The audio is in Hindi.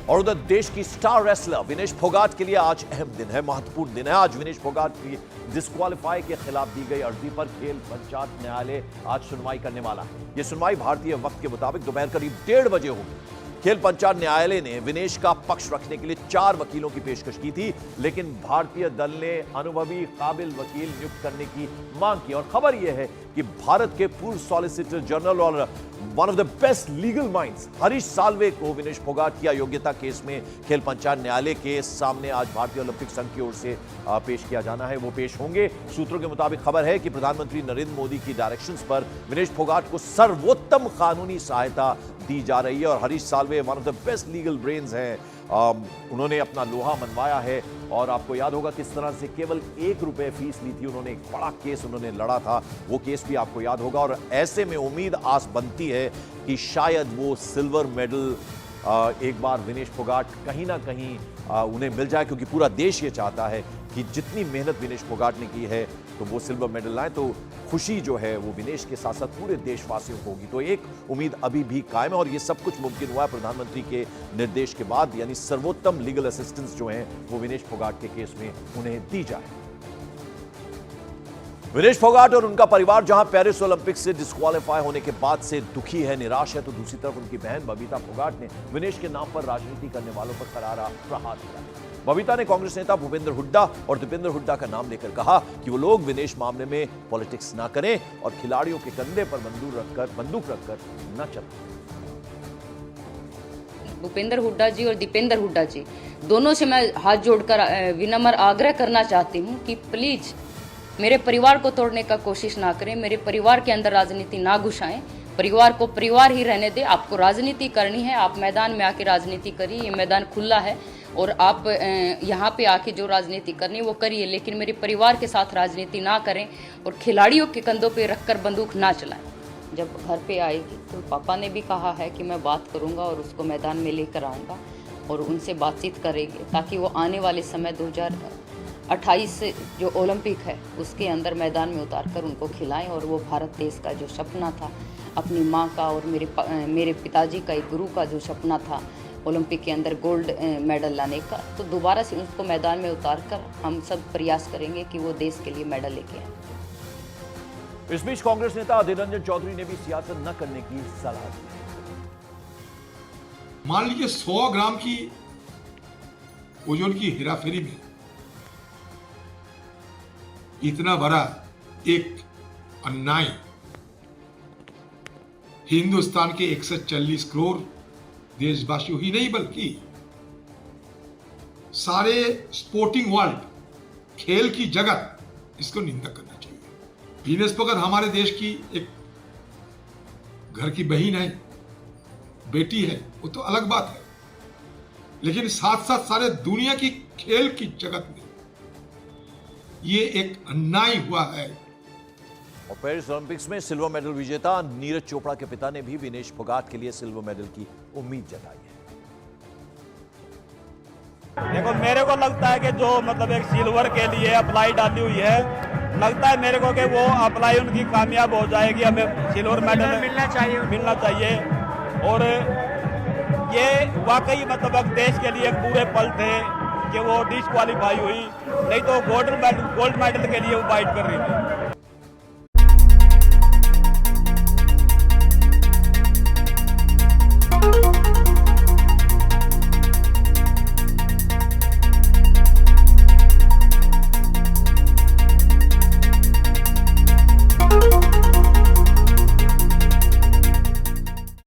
और उधर देश की स्टार रेसलर विनेश फोगाट के लिए आज अहम दिन है, महत्वपूर्ण दिन है। आज विनेश फोगाट की डिस्क्वालीफाई के खिलाफ दी गई अर्जी पर खेल पंचायत न्यायालय आज सुनवाई करने वाला है। यह सुनवाई भारतीय वक्त के मुताबिक दोपहर करीब 1:30 बजे होगी। खेल पंचायत न्यायालय ने विनेश का पक्ष रखने के लिए 4 वकीलों की पेशकश की थी, लेकिन भारतीय दल ने अनुभवी काबिल वकील नियुक्त करने की मांग की। और खबर यह है कि भारत के पूर्व सॉलिसिटर जनरल और one of the best legal minds Harish Salve को विनेश फोगाट की अयोग्यता केस में खेल पंचायत न्यायालय के सामने आज भारतीय ओलंपिक संघ की ओर से पेश किया जाना है। वो पेश होंगे। सूत्रों के मुताबिक खबर है कि प्रधानमंत्री नरेंद्र मोदी की डायरेक्शंस पर विनेश फोगाट को सर्वोत्तम कानूनी सहायता दी जा रही है। और Harish Salve one of the best legal brains हैं, उन्होंने अपना लोहा मनवाया है। और आपको याद होगा किस तरह से केवल 1 रुपए फीस ली थी उन्होंने, एक बड़ा केस उन्होंने लड़ा था, वो केस भी आपको याद होगा। और ऐसे में उम्मीद आस बनती है कि शायद वो सिल्वर मेडल एक बार विनेश फोगाट कहीं ना कहीं उन्हें मिल जाए, क्योंकि पूरा देश ये चाहता है कि जितनी मेहनत विनेश फोगाट ने की है तो वो सिल्वर मेडल लाए, तो खुशी जो है वो विनेश के साथ साथ पूरे देशवासियों को होगी। तो एक उम्मीद अभी भी कायम है और ये सब कुछ मुमकिन हुआ है प्रधानमंत्री के निर्देश के बाद, यानी सर्वोत्तम लीगल असिस्टेंस जो है वो विनेश फोगाट के केस में उन्हें दी जाए। विनेश फोगाट और उनका परिवार जहां पेरिस ओलंपिक से डिस्क्वालीफाई होने के बाद से दुखी है, निराश है, तो दूसरी तरफ उनकी बहन बबीता फोगाट ने विनेश के नाम पर राजनीति करने वालों पर करारा प्रहार किया। बबीता ने कांग्रेस नेता भूपेंद्र हुड्डा और दीपेंद्र हुड्डा का नाम लेकर कहा कि वो लोग विनेश मामले में पॉलिटिक्स ना करें और खिलाड़ियों के कंधे पर बंदूक रखकर न चलें। भूपेंद्र हुड्डा जी और दीपेंद्र हुड्डा जी दोनों से मैं हाथ जोड़कर विनम्र आग्रह करना चाहती हूँ कि प्लीज मेरे परिवार को तोड़ने का कोशिश ना करें, मेरे परिवार के अंदर राजनीति ना घुसाएं, परिवार को परिवार ही रहने दें। आपको राजनीति करनी है, आप मैदान में आके राजनीति करिए, ये मैदान खुला है और आप यहाँ पे आके जो राजनीति करनी है वो करिए, लेकिन मेरे परिवार के साथ राजनीति ना करें और खिलाड़ियों के कंधों पे रखकर बंदूक ना चलाएं। जब घर पे आएगी तो पापा ने भी कहा है कि मैं बात करूँगा और उसको मैदान में लेकर आऊँगा और उनसे बातचीत करेंगे, ताकि वो आने वाले समय 2028 जो ओलंपिक है उसके अंदर मैदान में उतार कर उनको खिलाएं। और वो भारत देश का जो सपना था, अपनी माँ का और मेरे पिताजी का, एक गुरु का जो सपना था ओलंपिक के अंदर गोल्ड मेडल लाने का, तो दोबारा से उसको मैदान में उतार कर हम सब प्रयास करेंगे कि वो देश के लिए मेडल लेके आए। इस बीच कांग्रेस नेता अधीर रंजन चौधरी ने भी सियासत न करने की सलाह दी। मान लीजिए 100 ग्राम की ओजोन की हेराफेरी में इतना बड़ा एक अन्याय हिंदुस्तान के 140 करोड़ देशवासियों ही नहीं बल्कि सारे स्पोर्टिंग वर्ल्ड, खेल की जगत, इसको निंदा करना चाहिए। विनेश फोगाट हमारे देश की एक घर की बहन है, बेटी है, वो तो अलग बात है, लेकिन साथ साथ सारे दुनिया की खेल की जगत में ये एक अन्याय हुआ है। और पेरिस ओलंपिक्स में सिल्वर मेडल विजेता नीरज चोपड़ा के पिता ने भी विनेश फोगाट के लिए सिल्वर मेडल की उम्मीद जताई है। देखो, मेरे को लगता है कि जो मतलब एक सिल्वर के लिए अप्लाई डाली हुई है, लगता है मेरे को कि वो अप्लाई उनकी कामयाब हो जाएगी। हमें सिल्वर मेडल मिलना चाहिए। और ये वाकई मतलब एक देश के लिए एक बुरे पल थे कि वो डिस्क्वालीफाई हुई, नहीं तो गोल्ड मेडल के लिए वो फाइट कर रही थी।